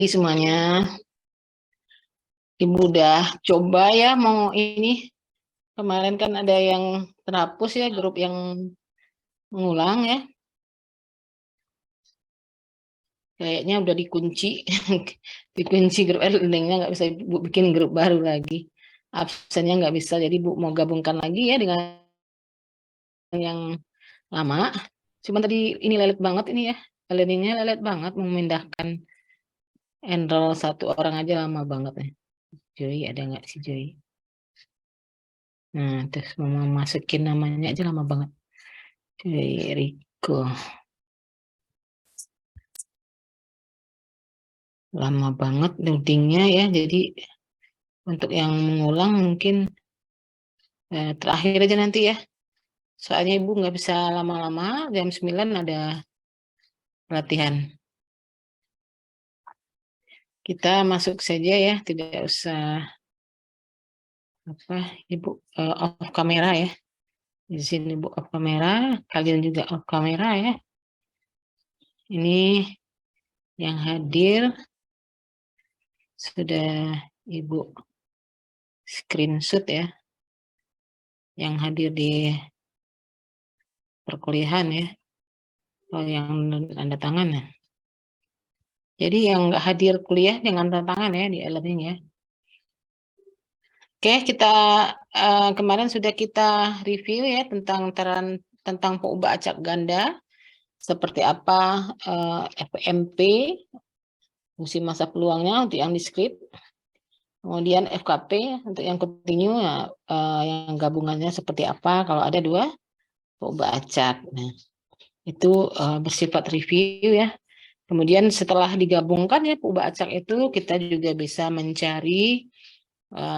Semuanya, Ibu udah coba ya mau ini. Kemarin kan ada yang terhapus ya, grup yang mengulang ya. Kayaknya udah dikunci. Dikunci grup learningnya, nggak bisa Bu bikin grup baru lagi. Absennya nggak bisa, jadi Bu mau gabungkan lagi ya dengan yang lama. Cuma tadi ini lelet banget ini ya. Learningnya lelet banget, memindahkan enroll satu orang aja lama banget ya. Joy ada nggak sih Joy? Nah, terus mau masukin namanya aja lama banget. Joy Riko. Lama banget loadingnya ya, jadi untuk yang mengulang mungkin terakhir aja nanti ya. Soalnya Ibu nggak bisa lama-lama, jam 9 ada pelatihan. Kita masuk saja ya, tidak usah Ibu off kamera ya. Izin Ibu off kamera, kalian juga off kamera ya. Ini yang hadir sudah Ibu screenshot ya, yang hadir di perkuliahan ya, yang tanda tangan ya. Jadi yang nggak hadir kuliah jangan tantangan ya di e-learning ya. Oke, kita kemarin sudah kita review ya tentang POUBA acak ganda, seperti apa FMP, fungsi masa peluangnya untuk yang discrete, kemudian FKP untuk yang continue ya, yang gabungannya seperti apa kalau ada dua POUBA acak. Nah, itu bersifat review ya. Kemudian setelah digabungkan ya POUBA acak itu kita juga bisa mencari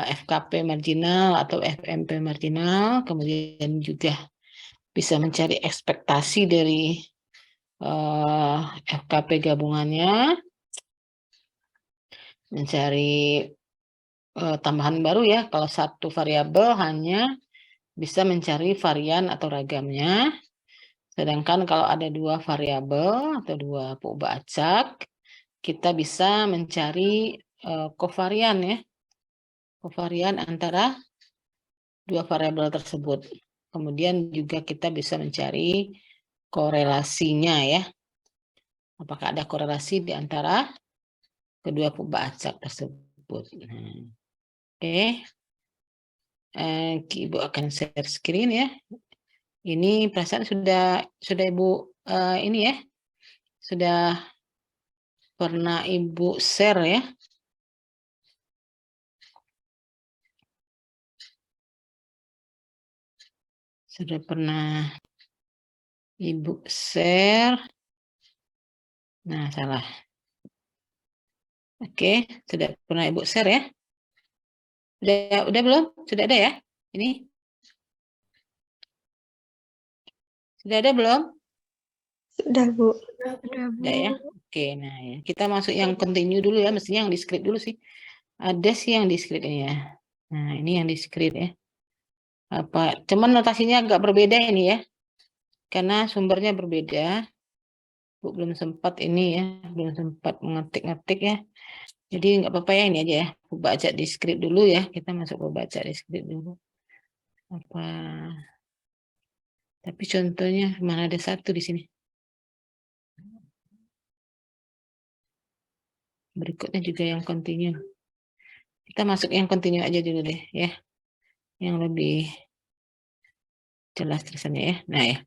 FKP marginal atau FMP marginal, kemudian juga bisa mencari ekspektasi dari FKP gabungannya, mencari tambahan baru ya, kalau satu variabel hanya bisa mencari varian atau ragamnya, sedangkan kalau ada dua variabel atau dua POUBA acak, kita bisa mencari kovarian ya, kovarian antara dua variabel tersebut. Kemudian juga kita bisa mencari korelasinya ya. Apakah ada korelasi di antara kedua POUBA acak tersebut. Nah, oke. Ibu akan share screen ya. Ini perasaan sudah Ibu ini ya. Sudah pernah Ibu share ya. Sudah pernah Ibu share. Nah, salah. Oke, sudah pernah Ibu share ya. Udah belum? Sudah ada ya? Ini. Sudah ada belum? Sudah, Bu. Sudah ya. Oke, nah ya. Kita masuk yang continue dulu ya, mestinya yang di script dulu sih. Ada sih yang di script ini ya. Nah, ini yang di script ya. Cuman notasinya agak berbeda ini ya. Karena sumbernya berbeda. Bu belum sempat ini ya, belum sempat mengetik-ngetik ya. Jadi nggak apa-apa ya, ini aja ya. Bu baca di script dulu ya. Kita masuk ke baca di script dulu. Tapi contohnya mana ada satu di sini. Berikutnya juga yang continue. Kita masuk yang continue aja dulu deh ya. Yang lebih jelas tulisannya ya. Nah ya,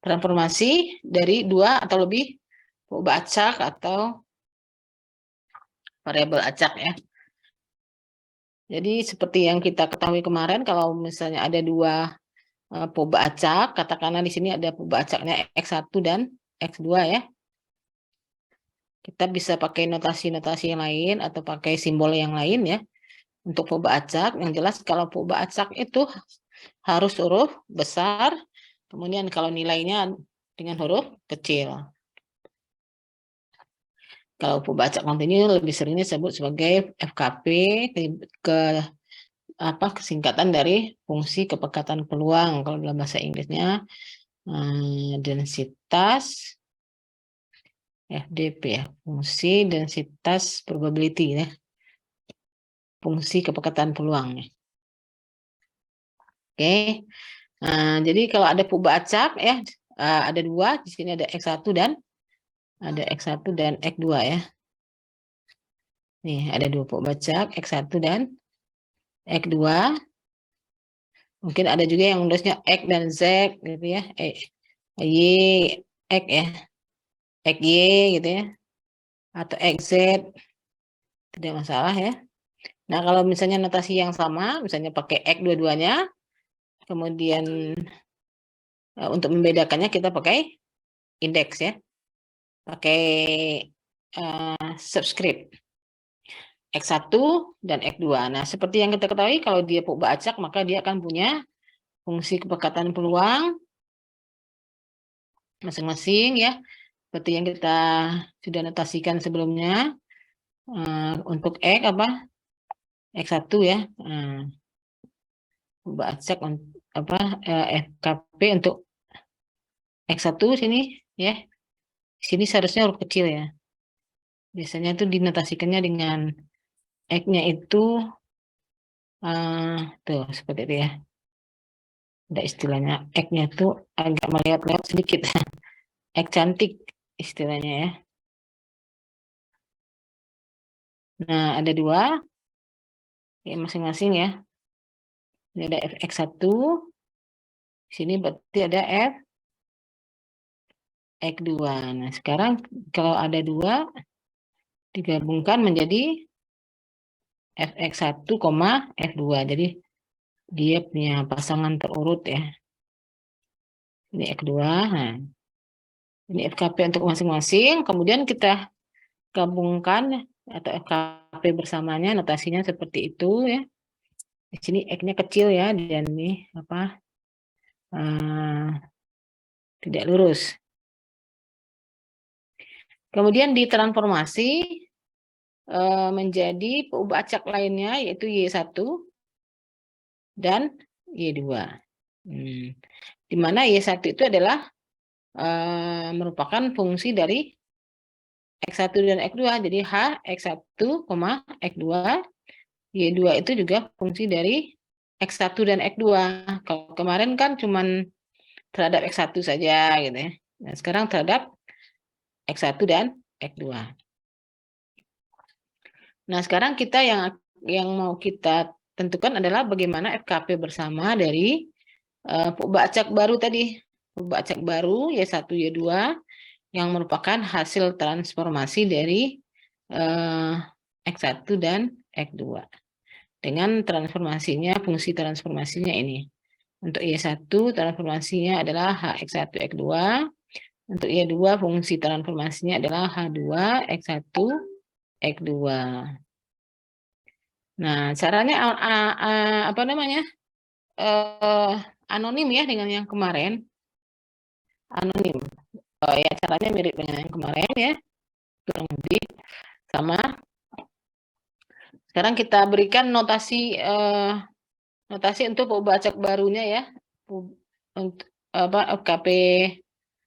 transformasi dari dua atau lebih POUBA acak atau variabel acak ya. Jadi seperti yang kita ketahui kemarin, kalau misalnya ada dua POUBA acak, katakanlah di sini ada POUBA acaknya X1 dan X2 ya. Kita bisa pakai notasi-notasi yang lain atau pakai simbol yang lain ya. Untuk POUBA acak, yang jelas kalau POUBA acak itu harus huruf besar, kemudian kalau nilainya dengan huruf kecil. Kalau POUBA acak kontinu lebih sering disebut sebagai FKP, kesingkatan dari fungsi kepekatan peluang. Kalau dalam bahasa Inggrisnya densitas FDP ya, fungsi densitas probability ya. Fungsi kepekatan peluang ya. Oke. Nah, jadi kalau ada perubahan acak ya, ada dua, di sini ada X1 dan X2 ya. Nih, ada dua perubahan acak, X1 dan X2. Mungkin ada juga yang nulisnya X dan Z gitu ya. Y, X ya. XY gitu ya. Atau XZ. Tidak masalah ya. Nah, kalau misalnya notasi yang sama, misalnya pakai X dua-duanya, kemudian untuk membedakannya kita pakai indeks ya. Pakai subscript. X1 dan X2. Nah, seperti yang kita ketahui, kalau dia perubahan acak, maka dia akan punya fungsi kepekatan peluang masing-masing ya. Seperti yang kita sudah notasikan sebelumnya. Untuk X X1 ya. Perubahan acak FKP untuk X1 sini ya. Sini seharusnya huruf kecil ya. Biasanya itu dinotasikannya dengan X-nya itu tuh seperti itu ya. Ada istilahnya X-nya itu agak melewat-lewat sedikit. X cantik istilahnya ya. Nah, ada dua ya, masing-masing ya. Ini ada Fx1. Sini berarti ada X2. Nah, sekarang kalau ada dua digabungkan menjadi Fx1, F2. Jadi dia punya pasangan terurut ya. Ini X2. Nah, ini FKP untuk masing-masing. Kemudian kita gabungkan atau FKP bersamanya, notasinya seperti itu ya. Di sini X-nya kecil ya, dan ini tidak lurus. Kemudian ditransformasi menjadi perubahan acak lainnya, yaitu Y1 dan Y2. Di mana Y1 itu adalah merupakan fungsi dari X1 dan X2. Jadi H, X1, X2. Y2 itu juga fungsi dari X1 dan X2. Kalau kemarin kan cuman terhadap X1 saja gitu ya. Nah, sekarang terhadap X1 dan X2. Nah, sekarang kita yang mau kita tentukan adalah bagaimana FKP bersama dari perubahan acak baru tadi. Perubahan acak baru Y1, Y2 yang merupakan hasil transformasi dari X1 dan X2. Dengan transformasinya, fungsi transformasinya ini. Untuk Y1 transformasinya adalah HX1, X2. Untuk Y2 fungsi transformasinya adalah H2, X1, X2. Nah, caranya apa namanya? Anonim ya dengan yang kemarin. Anonim. Ya, caranya mirip dengan yang kemarin ya. Kurang lebih sama. Sekarang kita berikan notasi untuk perubahan acak barunya ya. Untuk FKP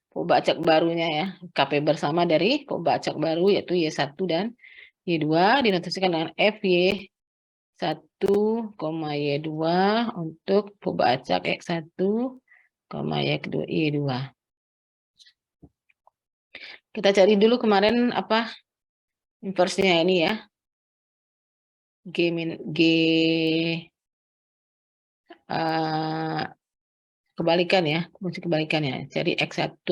perubahan acak barunya ya. FKP bersama dari perubahan acak baru yaitu Y1 dan Y2 dinotasikan dengan FY1, Y2 untuk perubahan acak X1, Y2. Kita cari dulu kemarin apa inversinya ini ya. Kebalikan ya, fungsi kebalikan ya. Jadi X1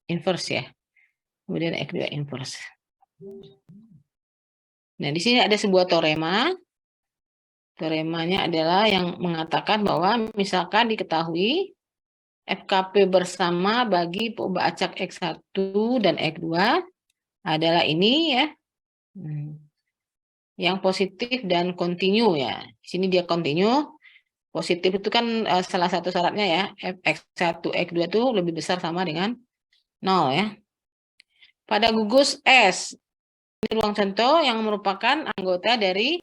inverse ya. Kemudian X2 inverse. Nah, di sini ada sebuah teorema. Teoremanya adalah yang mengatakan bahwa misalkan diketahui FKP bersama bagi perubahan acak X1 dan X2 adalah ini ya. Yang positif dan kontinu ya. Di sini dia kontinu. Positif itu kan salah satu syaratnya ya. X1, X2 itu lebih besar sama dengan 0 ya. Pada gugus S, ini ruang contoh yang merupakan anggota dari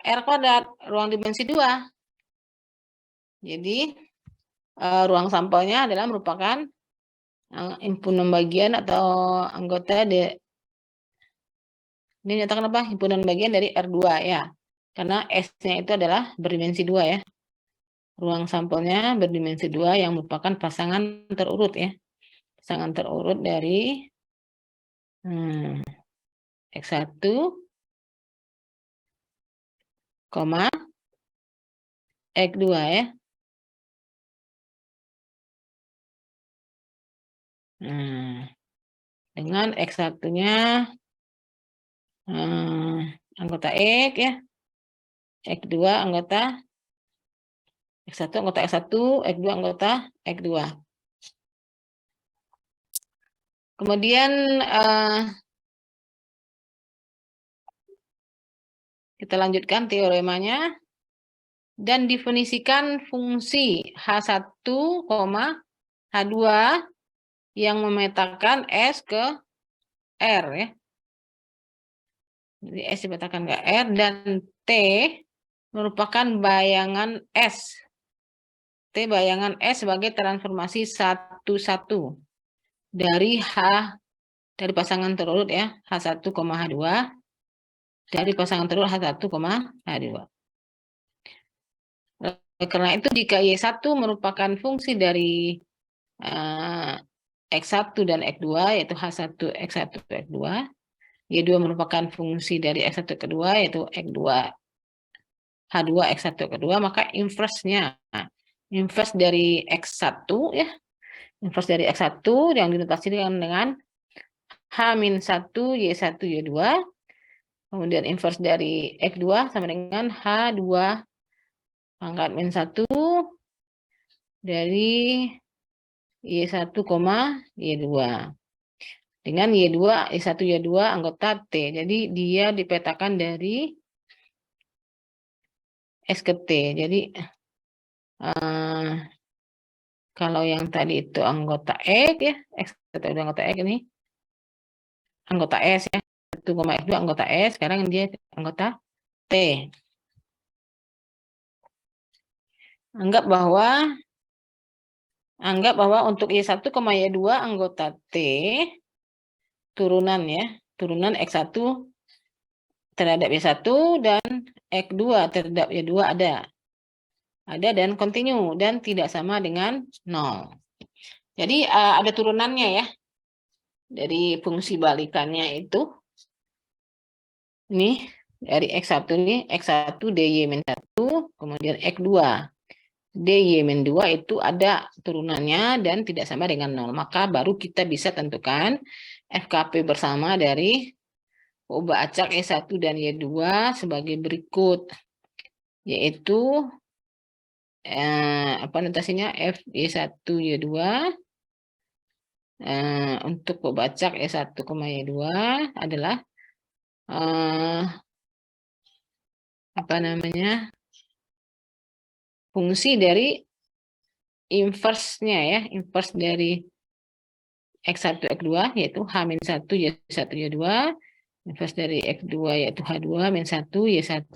R kuadrat, ruang dimensi 2. Jadi ruang sampelnya adalah merupakan himpunan bagian atau anggota ini nyatakan apa? Himpunan bagian dari R2 ya. Karena S-nya itu adalah berdimensi 2 ya. Ruang sampelnya berdimensi 2 yang merupakan pasangan terurut ya. Pasangan terurut dari X1, X2 ya. Dengan X1-nya anggota X ya. X2 anggota X1 anggota X1, X2 anggota X2. Kemudian kita lanjutkan teoremanya dan definisikan fungsi H1, H2 yang memetakan S ke R ya. Jadi S dipetakan ke R dan T merupakan bayangan S. T bayangan S sebagai transformasi 1,1 dari dari pasangan terurut ya, H1, H2 dari pasangan terurut H1, H2. Karena itu jika Y1 merupakan fungsi dari X1 dan X2 yaitu H1, X1, X2, Y2 merupakan fungsi dari X1 kedua yaitu X2, H2, X1 kedua, maka inverse-nya inverse dari X1 ya. Inverse dari X1 yang dinotasikan dengan H-1, Y1, Y2. Kemudian inverse dari X2 sama dengan H2 pangkat -1 dari Y1, Y2. Dengan Y2, Y1, Y2 anggota T. Jadi dia dipetakan dari S ke T. Jadi kalau yang tadi itu anggota X ya, X atau anggota X ini anggota S ya, 1, X2 anggota S, sekarang dia anggota T. Anggap bahwa untuk Y1, Y2 anggota T turunan ya, turunan X1 terhadap Y1 dan X2 terhadap Y2 ada dan kontinu dan tidak sama dengan 0. Jadi ada turunannya ya. Dari fungsi balikannya itu ini dari X1 ini X1 DY-1, kemudian X2 DY-2 itu ada turunannya dan tidak sama dengan 0. Maka baru kita bisa tentukan FKP bersama dari peubah acak Y1 dan Y2 sebagai berikut, yaitu apa notasinya F Y1 Y2 untuk peubah acak Y1, Y2 adalah apa namanya fungsi dari inverse-nya ya, inverse dari X1 X2 yaitu H-1 Y1 Y2, inverse dari X2 yaitu H2 -1 Y1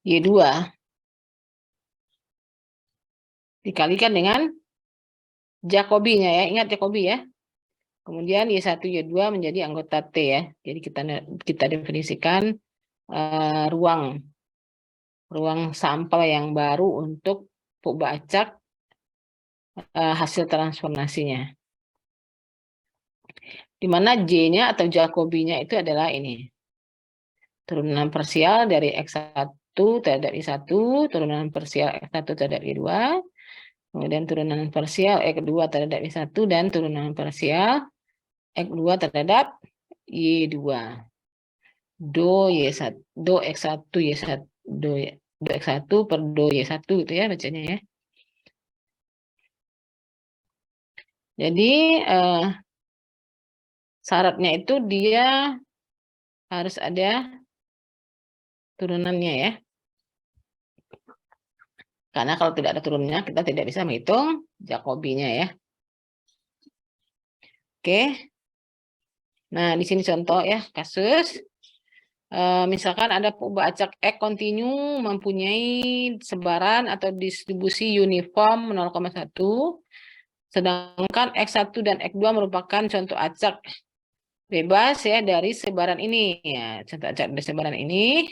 Y2 dikalikan dengan Jacobi-nya ya, ingat Jacobi ya. Kemudian Y1 Y2 menjadi anggota T ya. Jadi kita definisikan ruang sampel yang baru untuk peubah acak hasil transformasinya. Di mana J-nya atau Jacobi-nya itu adalah ini. Turunan parsial dari X1 terhadap Y1, turunan parsial X1 terhadap Y2, kemudian turunan parsial X2 terhadap Y1, dan turunan parsial X2 terhadap Y2. Do Y1, do X1 Y1, do X1 per do Y1 gitu ya bacanya ya. Jadi syaratnya itu dia harus ada turunannya ya. Karena kalau tidak ada turunannya kita tidak bisa menghitung Jacobi-nya ya. Oke. Nah, di sini contoh ya kasus Misalkan ada perubahan acak X kontinu mempunyai sebaran atau distribusi uniform 0,1, sedangkan X1 dan X2 merupakan contoh acak bebas ya dari sebaran ini. Ya, contoh acak dari sebaran ini.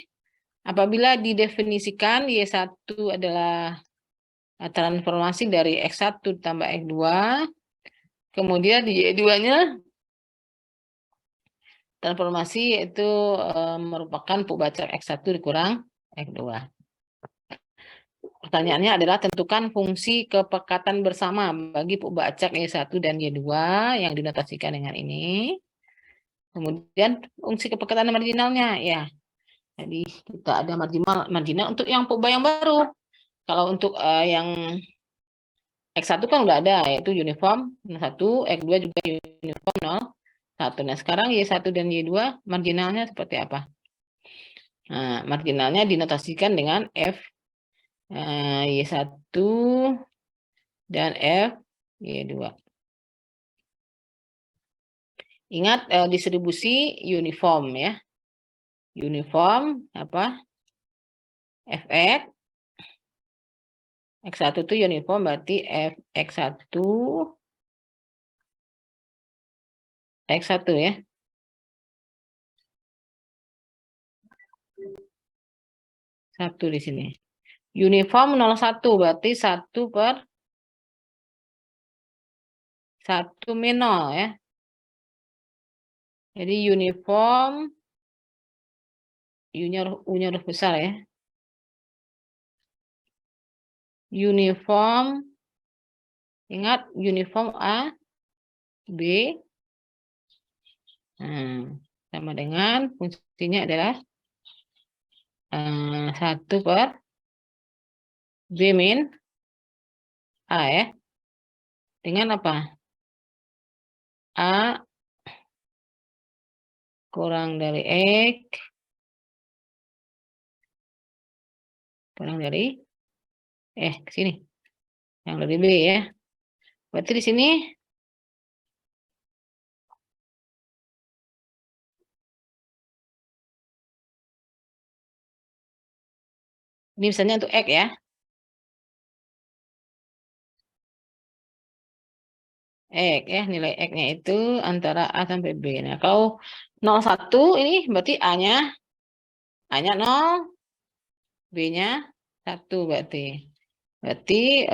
Apabila didefinisikan Y1 adalah transformasi dari X1 tambah X2, kemudian di Y2-nya transformasi itu merupakan perubahan X1 dikurang X2. Pertanyaannya adalah tentukan fungsi kepekatan bersama bagi perubahan acak Y1 dan Y2 yang dinotasikan dengan ini. Kemudian fungsi kepekatan marginalnya ya. Jadi kita ada marginal untuk yang perubahan yang baru. Kalau untuk yang X1 kan udah ada, yaitu uniform 1, X2 juga uniform 0,1. Nah, sekarang Y1 dan Y2 marginalnya seperti apa? Nah, marginalnya dinotasikan dengan F Y1 dan F Y2. Ingat distribusi uniform ya. Uniform apa? Fx X1 itu uniform berarti Fx1 X1 ya. Satu di sini. Uniform 0,1 berarti 1 per 1 min 0 ya. Jadi uniform U-nya huruf besar ya. Uniform, ingat uniform A, B, sama dengan fungsinya adalah 1 per B min A ya. Dengan apa? A kurang dari X kurang dari ke sini. Yang dari B ya. Berarti di sini ini misalnya untuk X ya. X ya, nilai X-nya itu antara A sampai B. Nah, kalau 0,1 ini berarti A-nya 0, B-nya 1 berarti. Berarti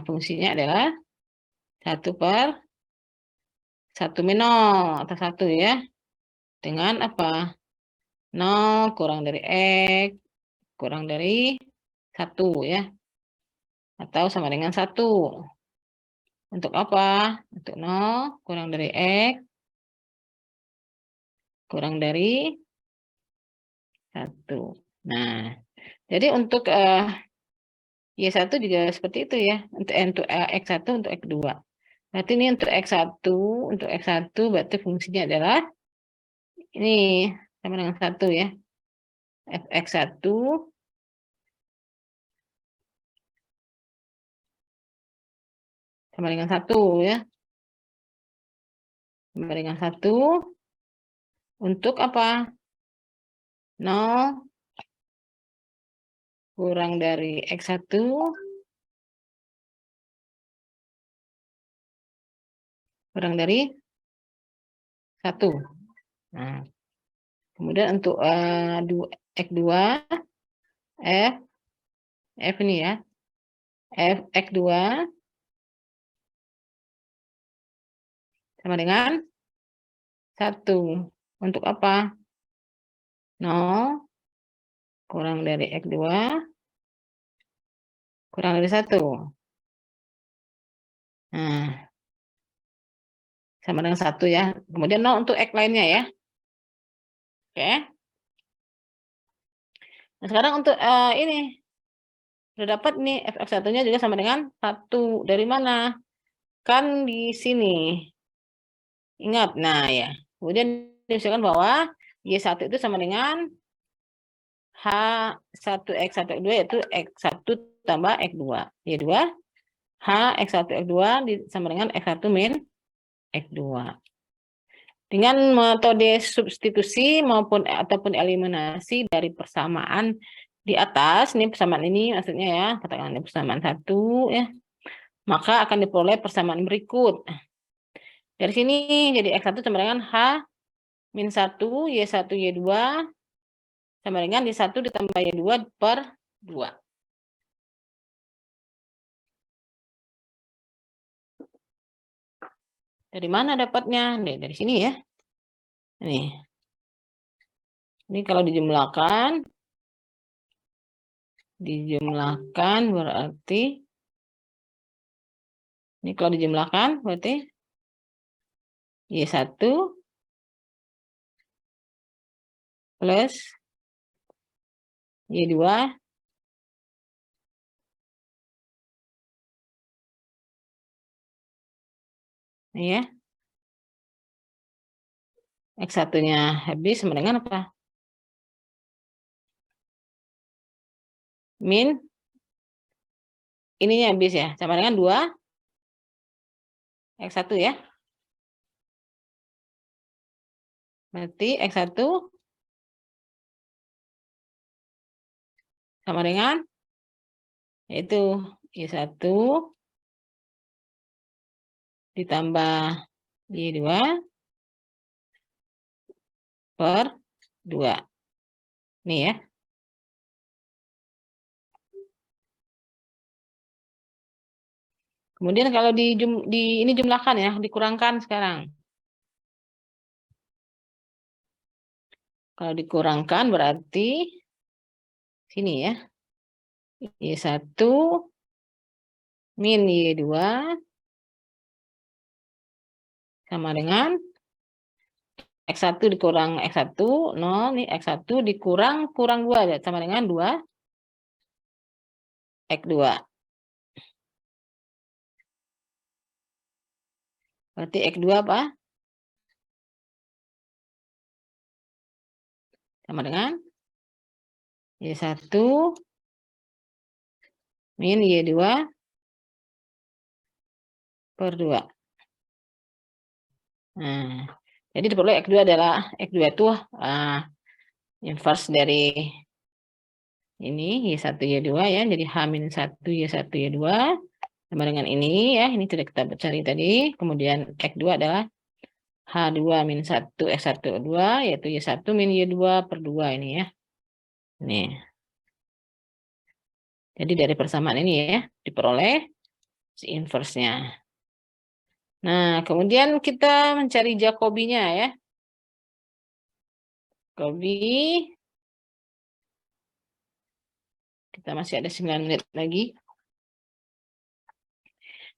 fungsinya adalah 1 per 1 min 0 atau 1 ya. Dengan apa? 0 kurang dari X kurang dari 1 ya. Atau sama dengan 1. Untuk apa? Untuk 0 kurang dari X kurang dari 1. Nah, jadi untuk Y1 juga seperti itu ya. Untuk X1 untuk X2. Berarti ini untuk X1 berarti fungsinya adalah ini sama dengan 1 ya. Fx1 sama dengan 1 ya. Sama dengan 1 untuk apa? 0 kurang dari X1 kurang dari 1. Nah, kemudian untuk X2 F ini ya. X2 sama dengan 1. Untuk apa? 0 kurang dari X2 kurang dari 1. Nah, sama dengan 1 ya. Kemudian 0 untuk X lainnya ya. Oke. Nah, sekarang untuk ini. Sudah dapat nih Fx1-nya juga sama dengan 1. Dari mana? Kan di sini. Ingat. Nah, ya. Kemudian diusulkan bahwa Y1 itu sama dengan H1X1 X2 yaitu X1 tambah X2. Y2 H X1 X2 sama dengan X1 min X2. Dengan metode substitusi ataupun eliminasi dari persamaan di atas, ini persamaan ini maksudnya ya, katakan ini persamaan 1 ya, maka akan diperoleh persamaan berikut. Dari sini jadi X1 sama dengan H min 1, Y1, Y2 sama dengan Y1 ditambah Y2 per 2. Dari mana dapatnya? Nih, dari sini ya. Ini kalau dijumlahkan berarti ini kalau dijumlahkan berarti Y1 plus Y2 ini ya. X1-nya habis sama dengan apa? Min ininya habis ya, sama dengan 2 X1 ya. Berarti X1 sama dengan yaitu Y1 ditambah Y2 per 2. Nih ya. Kemudian kalau ini jumlahkan ya, dikurangkan sekarang. Kalau dikurangkan berarti sini ya. Y1 min Y2 sama dengan X1 dikurang X1, 0, nih X1 dikurang 2 sama dengan 2 X2. Berarti X2 apa? Sama dengan Y1 min Y2 per 2. Nah, jadi diperoleh X2 adalah X2 itu inverse dari ini Y1 Y2 ya, jadi H-1 Y1 Y2 sama dengan ini ya, ini sudah kita cari tadi. Kemudian X2 adalah H2 min 1 X1 2 yaitu Y1 min Y2 per 2 ini ya. Nih. Jadi dari persamaan ini ya diperoleh si inverse-nya. Nah, kemudian kita mencari Jacobi-nya ya. Jacobi. Kita masih ada 9 menit lagi.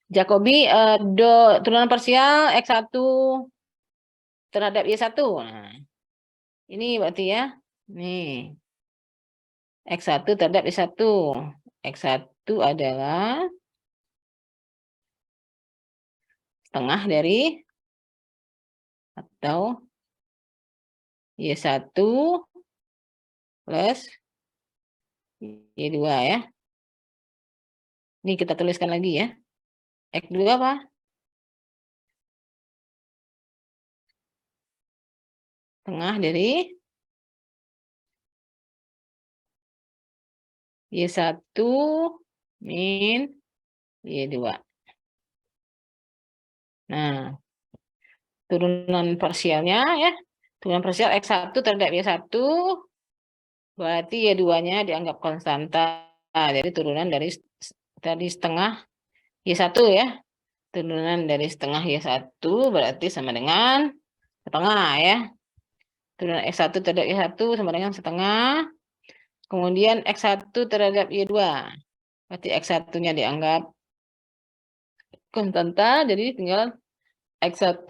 Jacobi turunan parsial X1 terhadap Y1. Nah, ini berarti ya. Nih. X1 terhadap Y1. X1 adalah setengah dari atau Y1 plus Y2 ya. Ini kita tuliskan lagi ya. X2 apa? Setengah dari Y1 min Y2. Nah, turunan parsialnya ya. Turunan parsial X1 terhadap Y1 berarti Y2-nya dianggap konstanta. Jadi turunan dari setengah Y1 ya. Turunan dari setengah Y1 berarti sama dengan setengah ya. Turunan X1 terhadap Y1 sama dengan setengah. Kemudian X1 terhadap Y2. Berarti X1-nya dianggap konstanta, jadi tinggal X1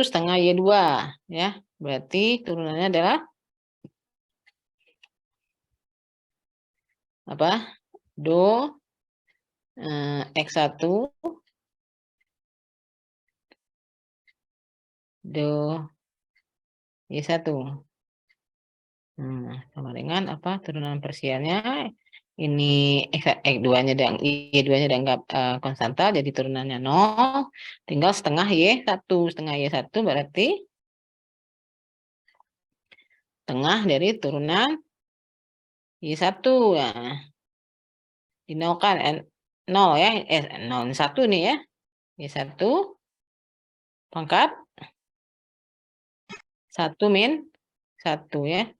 setengah Y2 ya. Berarti turunannya adalah apa? Do X1 do Y1. Sama dengan apa? Turunan parsialnya Ini X2-nya dan Y2-nya dianggap konstanta, jadi turunannya 0. Tinggal setengah Y1. Setengah Y1 berarti tengah dari turunan Y1. Nah, dinolkan 0 ya. 0, 1 nih ya. Y1 pangkat 1 min 1 ya.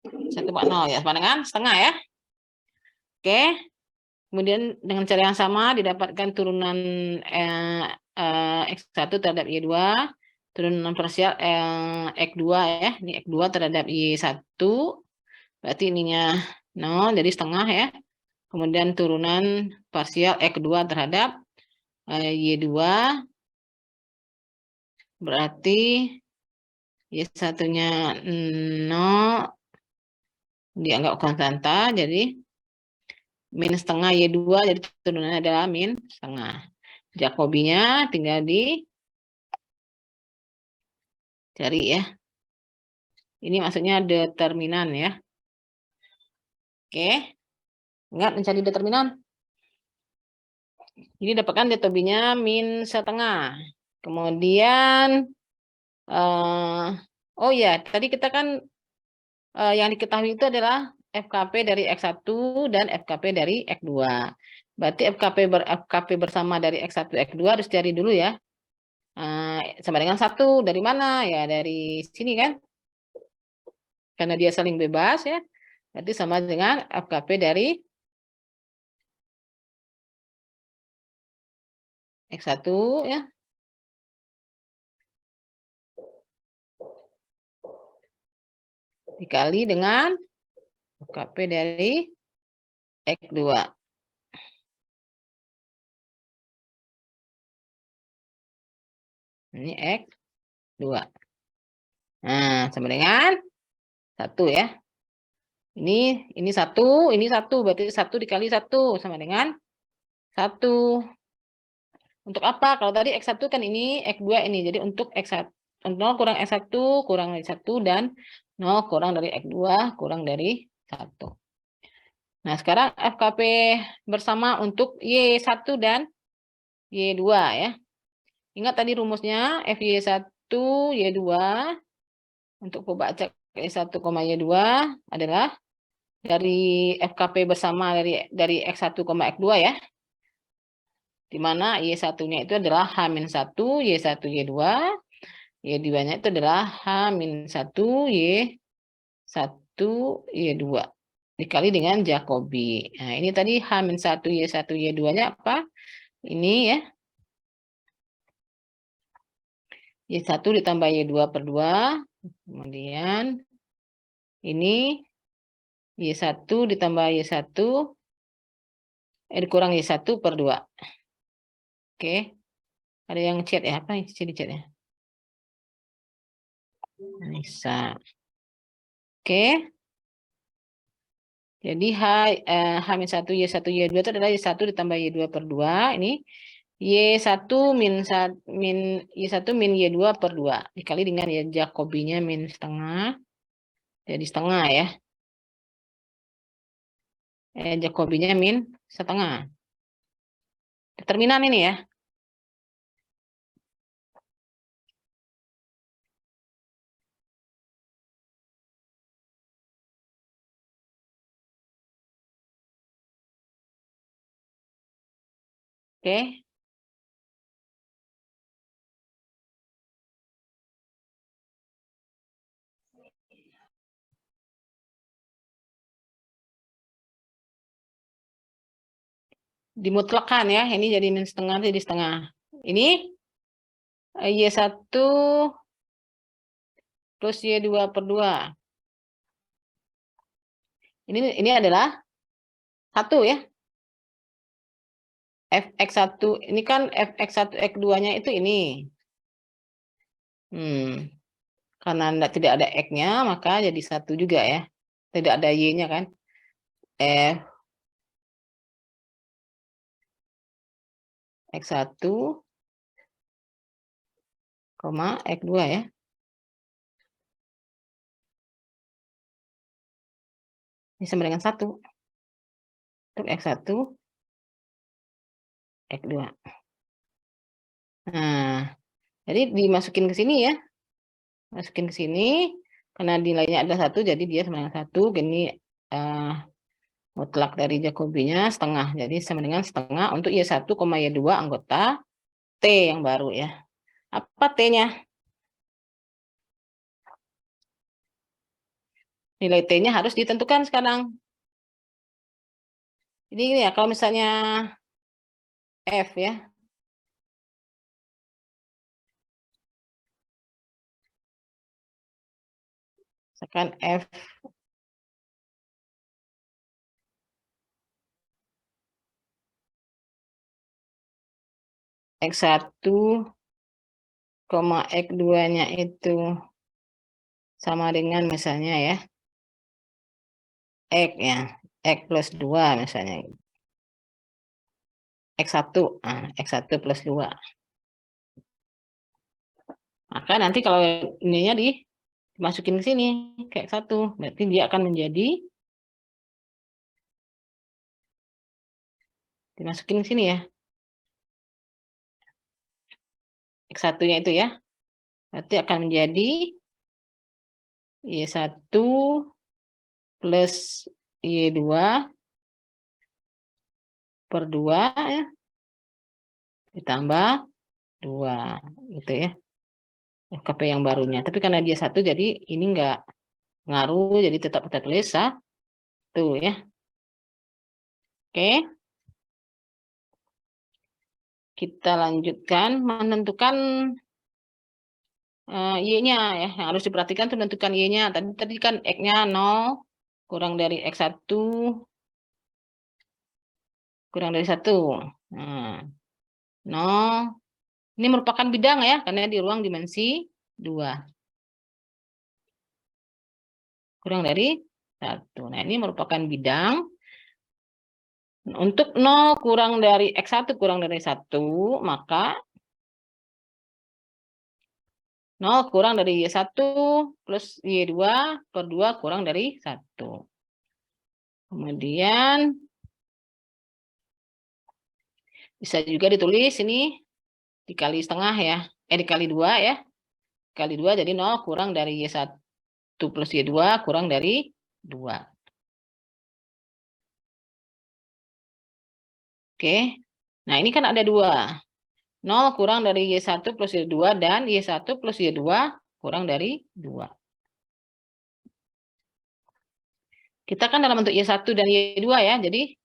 1,0 ya, sama dengan setengah ya. Oke. Kemudian dengan cara yang sama didapatkan turunan X1 terhadap Y2, turunan parsial X2 ya. Ini X2 terhadap Y1, berarti ininya 0, jadi setengah ya. Kemudian turunan parsial X2 terhadap Y2, berarti Y1-nya 0, dianggap konstanta, jadi min setengah Y2, jadi turunannya adalah min setengah. Jacobinya tinggal dicari ya. Ini maksudnya determinan ya. Oke. Ingat mencari determinan. Jadi dapatkan Jacobinya min setengah. Kemudian, oh ya, tadi kita kan yang diketahui itu adalah FKP dari X1 dan FKP dari X2. Berarti FKP bersama dari X1, X2 harus cari dulu ya. Sama dengan 1, dari mana? Ya dari sini kan. Karena dia saling bebas ya. Berarti sama dengan FKP dari X1 ya. Dikali dengan FKP dari X2. Ini X2. Nah, sama dengan 1 ya. Ini 1, berarti 1 dikali 1 sama dengan 1. Untuk apa? Kalau tadi X1 kan ini, X2 ini. Jadi untuk X1, 0 kurang X1 kurang dari 1 dan 0 kurang dari X2 kurang dari 1. Nah, sekarang FKP bersama untuk Y1 dan Y2 ya. Ingat tadi rumusnya FY1 Y2 untuk pembaca Y1, Y2 adalah dari FKP bersama dari X1, X2 ya. Di mana Y1-nya itu adalah H-1 Y1 Y2, Y2-nya itu adalah H-1 Y1 Y2 dikali dengan Jacobi. Nah, ini tadi H-1 Y1 Y2-nya apa? Ini ya. Y1 ditambah Y2 per 2. Kemudian ini Y1 ditambah Y1 dikurang Y1 per 2. Oke. Ada yang chat ya? Apa yang di chat ya? Bisa. Oke. Jadi H-1 Y1 Y2 itu adalah Y1 ditambah Y2 per 2. Ini Y1 Y1 min Y2 per 2. Dikali dengan ya Jacobinya min setengah. Jadi setengah ya. Jacobinya min setengah. Determinan ini ya. Oke. Dimutlakan ya. Ini jadi min setengah jadi setengah. Ini Y1 plus Y2 per 2. Ini adalah 1 ya. Fx1 ini kan Fx1 X2-nya itu ini. Karena tidak ada X-nya maka jadi 1 juga ya. Tidak ada Y-nya kan. F X1 X2 ya. Ini sama dengan 1. Untuk X1, X2. Nah, jadi dimasukin ke sini ya. Masukin ke sini, karena nilainya ada 1, jadi dia sama dengan 1. Gini mutlak dari Jacobinya setengah. Jadi sama dengan setengah untuk Y1, Y2 anggota T yang baru ya. Apa T-nya? Nilai T-nya harus ditentukan sekarang. Jadi ini ya, kalau misalnya F ya. Misalkan F X1, X2-nya itu sama dengan misalnya ya, X ya, X plus 2 misalnya. X1, X1 plus 2. Maka nanti kalau ininya dimasukin ke sini, kayak 1, berarti dia akan menjadi, dimasukin ke sini ya, X1-nya itu ya, berarti akan menjadi Y1 plus Y2 per 2 ya, ditambah 2, gitu ya, FKP yang barunya. Tapi karena dia 1, jadi ini enggak ngaruh, jadi tetap kita tulis 1 ya. Oke. Kita lanjutkan menentukan Y-nya ya. Yang harus diperhatikan tuh menentukan Y-nya. Tadi kan X-nya 0 kurang dari X1 kurang dari 1. Nah, 0. Ini merupakan bidang ya, karena di ruang dimensi 2. Kurang dari 1. Nah, ini merupakan bidang. Untuk 0 kurang dari X1 kurang dari 1, maka 0 kurang dari Y1 plus Y2 per 2 kurang dari 1. Kemudian bisa juga ditulis ini dikali setengah ya. Dikali 2 ya. Dikali 2 jadi 0 kurang dari Y1 plus Y2 kurang dari 2. Oke. Nah, ini kan ada 2. 0 kurang dari Y1 plus Y2 dan Y1 plus Y2 kurang dari 2. Kita kan dalam bentuk Y1 dan Y2 ya, jadi